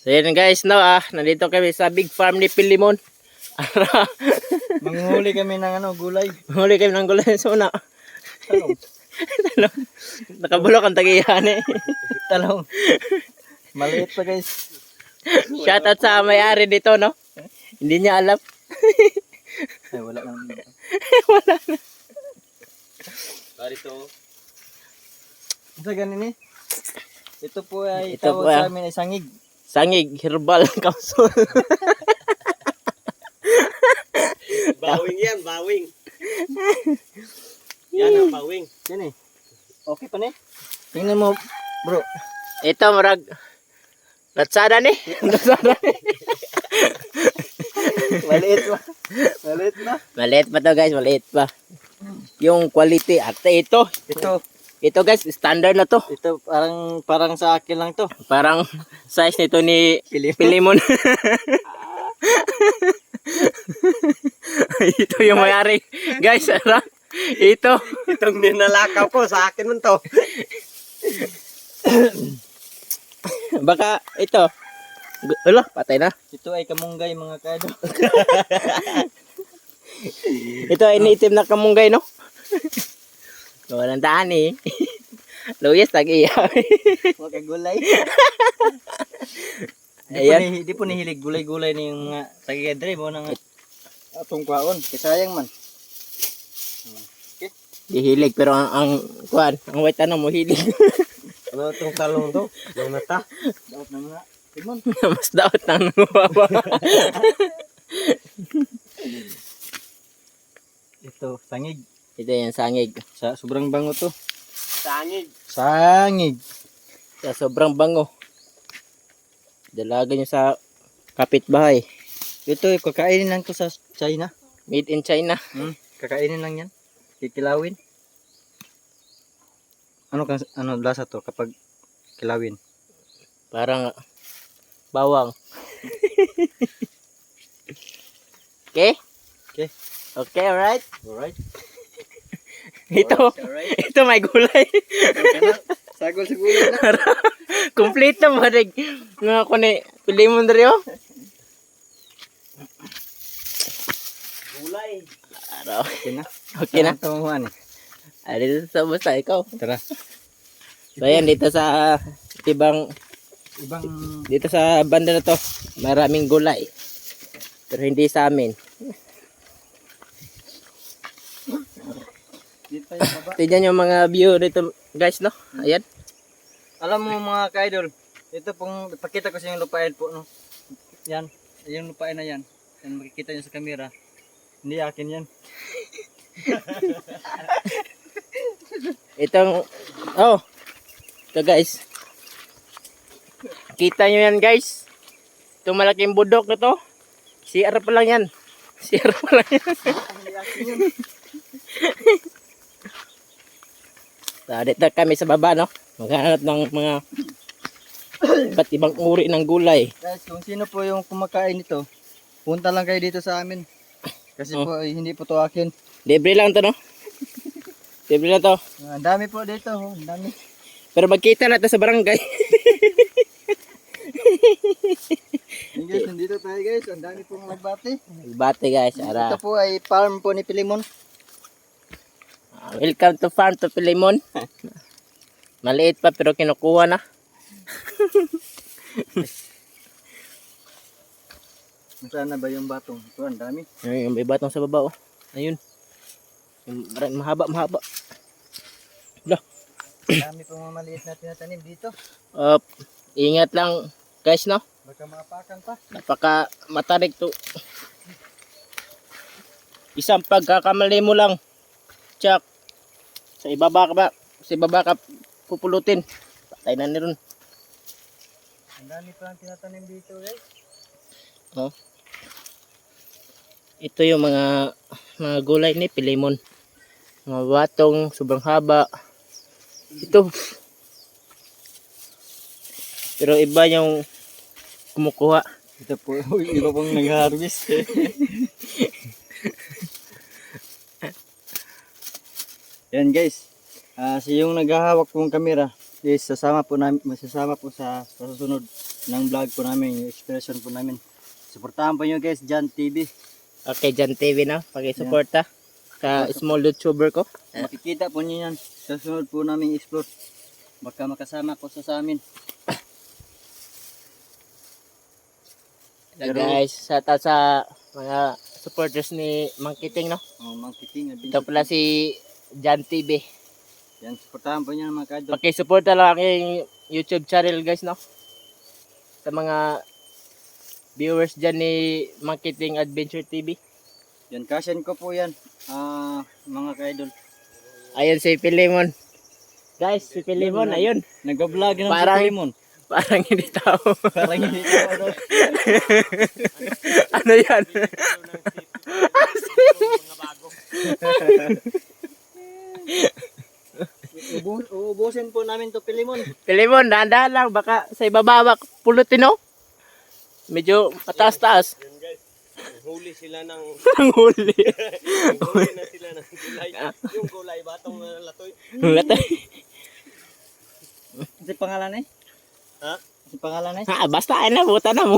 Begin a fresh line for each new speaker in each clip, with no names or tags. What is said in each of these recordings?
So yun guys, no, nandito kami sa big farm ni Pilimon.
Manghuli kami ng gulay.
Huli kami ng gulay sa una.
Talong.
Nakabulok ang tagiyan eh.
Talong. Maliit pa guys.
Shoutout sa may-ari dito, no? Hindi niya alam.
Ay, wala lang.
Wala na.
Barito. Sa ganin eh. Ito po ay
Ito
tawag
po,
sa amin ay sangig.
Sangig, herbal, kapsul.
Bawing yan, bawing. Yan ang bawing.
Yan eh. Okay pa ne? Tingnan mo, bro.
Ito, marag. Latsada ni. Latsada ni.
Maliit pa. Maliit pa.
Maliit pa to guys, maliit pa. Yung quality, ate ito. Ito guys, standard na to.
Ito parang sa akin lang to.
Parang size nito ni Pilimon. Ito yung mayari. Guys, ito.
Itong ninalakaw ko, sa akin man to.
Baka ito. Wala, patay na.
Ito ay kamunggay mga kado.
Ito ay native na kamunggay, no? Walang daan eh. Luyas, tag-iya.
Mga gulay.
Ayan.
Di po nihilig gulay-gulay ni yung mga tagidre mo nang atong kwaon. Kasayang man.
Hilig, pero ang kuan, ang white ano mo hilig.
Ano itong talong to? Yung mata.
Dapat na mga. Timon.
Mas daot ng nuwawa.
Ito, sangig.
Ito yung sangig.
Sa sobrang bango to.
Sangig.
Sangig.
Sa sobrang bango. Dalaga nyo sa kapitbahay.
Ito, kakainin lang to sa China.
Made in China.
Kakainin lang yan. Kikilawin. Ano lasa to kapag kilawin?
Parang bawang. Okay?
Okay.
Okay, alright?
Alright.
Ito,
Alright.
ito may gulay.
Okay na. Sagol sa gulay na.
Complete na ba? Nga ko ni Pilimon rin oh.
Gulay.
Araw.
Okay na.
Okay na.
Tamuhan eh.
Ah, dito sa basta ikaw.
Tara.
So ayan, dito sa ibang,
Ibang
dito sa banda na to, maraming gulay. Pero hindi sa amin.
dito yung baba.
Tignan yung mga view dito guys, no? Ayan.
Alam mo mga ka-idol, ito pong ipakita ko sa yung lupain po, no? Yan, yung lupain na yan. Yan makikita nyo sa camera. Hindi akin yan.
Itong, oh, ito guys. Kita nyo yan guys. Itong malaking budok na to. CR pa lang yan. CR pa lang yan.
Hindi akin yan.
So, dito kami sa baba, no? Maghanap ng mga iba't ibang uri ng gulay.
Guys, kung sino po yung kumakain nito, punta lang kayo dito sa amin. Kasi po, hindi po to akin.
Libre lang to, no? Libre lang to.
Ang dami po dito, ang dami.
Pero magkita natin sa barangay.
Hey guys, nandito tayo guys, ang dami pong nagbati.
Bate guys,
Ito
ara.
po ay farm po ni Pilimon.
Welcome to farm to Pilimon. Maliit pa pero kinukuha na.
Saan na ba yung batong? Ito, ang dami.
Ayun, yung may batong sa baba, oh. Ayun. Yung mahaba. Dah.
Ang dami pong mga maliit na tinatanim dito.
Ingat lang guys, no?
Baka maapakan pa.
Napaka matarik to. Isang pagkakamali mo lang. Tsak. Sa ibaba ka pupulutin. Patay na niron.
Ang dami pa ang tinatanim dito guys.
Oh. Ito yung mga gulay ni Pilimon. Mga batong sobrang haba. Ito. Pero iba yung kumukuha.
Ito po, iba pong nag-harvest. Yan guys. Si yung naghahawak pong kamera is masasama po sa susunod. ng vlog po namin, yung expression po namin. Suportahan po nyo guys, Jan TV.
Okay, Jan TV na. Pag-suporta sa small YouTuber ko.
Makikita po nyo yan. Sa sunod po namin explore. Baka makasama ko sa amin.
Hello guys, shout out sa mga supporters ni Mang Kiting, no?
Oh, marketing.
Ito pala si Jan TV.
Yan, suportahan po nyo mga kaidol.
Paki-suporta lang aking YouTube channel guys, no? Sa mga viewers dyan ni Mang Kiting Adventure TV.
Yan, kasyan ko po yan. Mga kaidol.
Ayun si Pilimon. Guys, si Pilimon, ayun.
Nag-vlog ng
Parang-
si Raymond.
Parang hindi tao.
Parang hindi ko
Ano yan?
Uubusin po namin to Pilimon.
Pilimon, dahan-dahan lang. Baka sa ibabawak pulutin, no? Medyo mataas-taas.
Yun guys, huli sila ng
Ang huli.
huli na sila ng gulay. Yung gulay batong latoy.
Latay.
Ano pangalan eh?
Ha?
Ano pangalan eh?
Ha, basta ay na, buta na mo.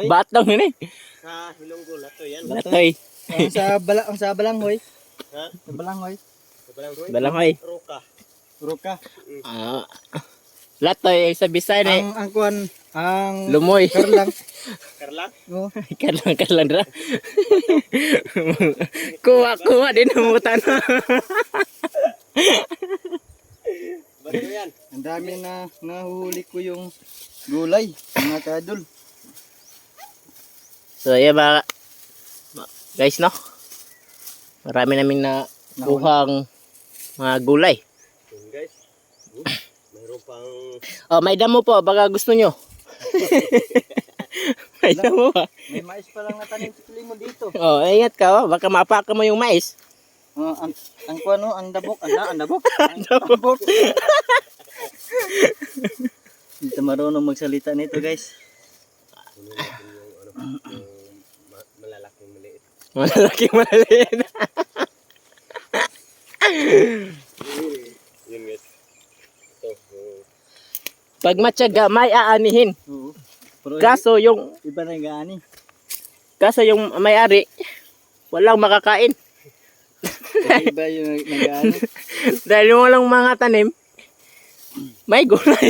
Batong ini.
Sa Hilonggo latoy yan.
Latoy.
Ang sa balanghoy.
Ha?
Sa balanghoy.
Sa Balanghoy?
Balanghoy.
Roka.
Roka.
Ah, Latoy ay sa Bisaya ni.
Ang kuan, ang
Lumoy.
karlang.
Karlang?
Oh.
Kalang ra. Kuha din ang buta na.
Bato yan.
Ang dami na nahuhuli ko yung gulay, mga kadol.
So, yeah, guys, no? Marami naming nakuhang mga gulay.
Yun guys. Mayroon pang
Oh, may damo po, baka gusto nyo. May damo pa.
May mais pa lang natanim si Pilimon dito.
Oh, ingat ka, baka mapaka mo yung mais.
Ang kuan no, ang dabok, ang dabok. Ang dabok. Hindi ta marunong magsalita nito, guys.
puno natin yung ano, yung malalaking maliit.
Malalaking malaliit.
Yun guys. Ito. yung-
Pag matyaga, may aanihin.
Oo. Pero
Kaso yung
iba na gaani.
may-ari, walang makakain.
Iba yung nagaani.
Dahil yung walang mga tanim, may gulay.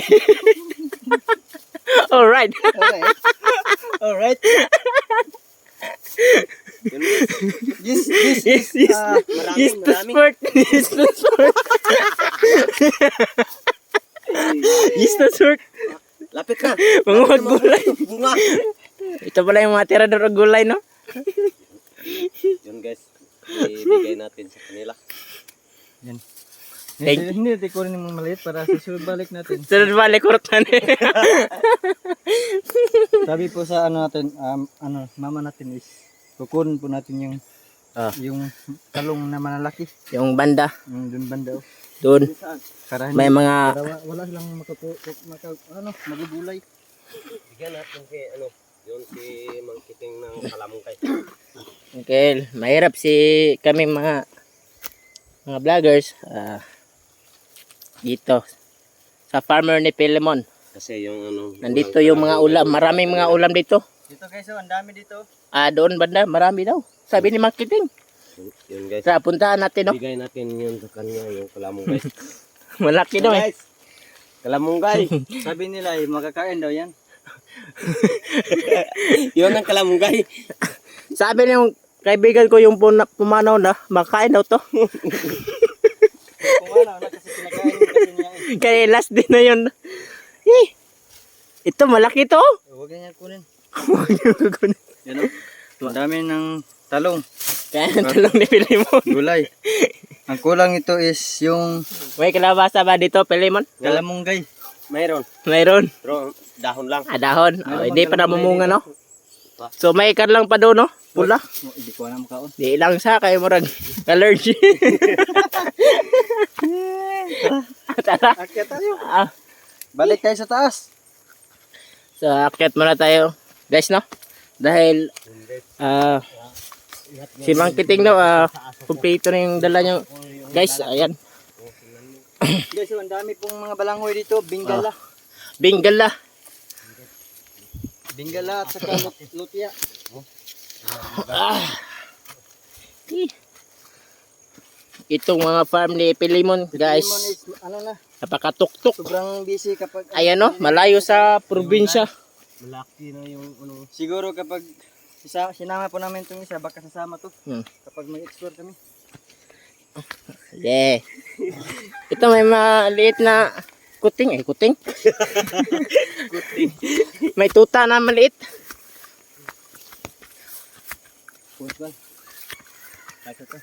Alright.
Alright. Alright.
Yun guys.
Yes,
Yes, yes. Yes, to sport. Yes, to sport. Yes, to sport.
Lapit ka.
Mga gulay.
Bunga.
Ito pala yung mga tirador ng gulay, no?
Yun guys. Ibigay natin sa kanila.
Yan.
Thank
Hindi, hindi ko rin yung maliit para susunod balik natin.
Sunod balik, kurtan eh.
Sabi po sa ano natin, mama natin is kukunin po natin yung yung talong na malalaki.
Yung banda,
Yung dun banda. Oh.
doon.
Para
May mga,
para wala silang magugulay.
Bigyan natin si ano. Yun si Mang Kiting ng Kalamungkay.
okay, mahirap kami mga vloggers. Dito, sa farmer ni Pilimon.
Kasi yung ano.
Nandito yung mga ulam, maraming mga ulam dito.
Dito guys, oh, ang dami dito.
Doon banda, marami daw. Sabi ni Marketing.
Yun guys.
Sa puntahan natin, no?
Bigay natin yun sa kanya yung Kalamungkay.
Malaki daw eh.
Guys. Kalamungkay.
Sabi nila, makakain daw yan.
Yun ang Kalamungkay.
Sabi ng kaibigan ko yung pumanaw na, makain daw to.
Kung ano, kasi kinakain kasi niya.
Kaya last din na yun. Ito, malaki to.
Huwag niya kunin. Yan o. Ang dami ng talong.
Kaya ang talong ni Pilimon.
Gulay. Ang kulang ito is yung
May kalabasa ba dito, Pilimon?
kalamunggay.
Mayroon.
Mayroon.
Pero dahon lang.
Dahon.
Mayroon
Hindi
bang
pa
kalamunggay
namumunga, no?
Pa.
So, may ikan lang pa doon, no? Pula.
Oh, hindi ko alam kaon.
Di lang sa kayo murag allergy. Tara.
Akyat tayo.
Ah,
Balik tayo sa taas.
so, akyat muna tayo. Guys, no? Dahil, si Mang Kiting daw, kumpleto na yung dala niyo. Guys, ayan.
Guys, so, ang dami pong mga balanghoy dito. Bingala.
Bingala.
Bingala at saka lutya.
Itong mga farm ni Pilimon, guys.
Lemon is, ano na,
Napakatuktok.
sobrang busy kapag...
Ayan no, malayo sa probinsya.
Malaki na yung ano.
Siguro kapag sinama po namin itong isa, baka sasama to. Kapag mag-explore kami.
Yeah. Ito may maliit na kuting. Kuting. May tuta na maliit.
Push ba? Kaya ka.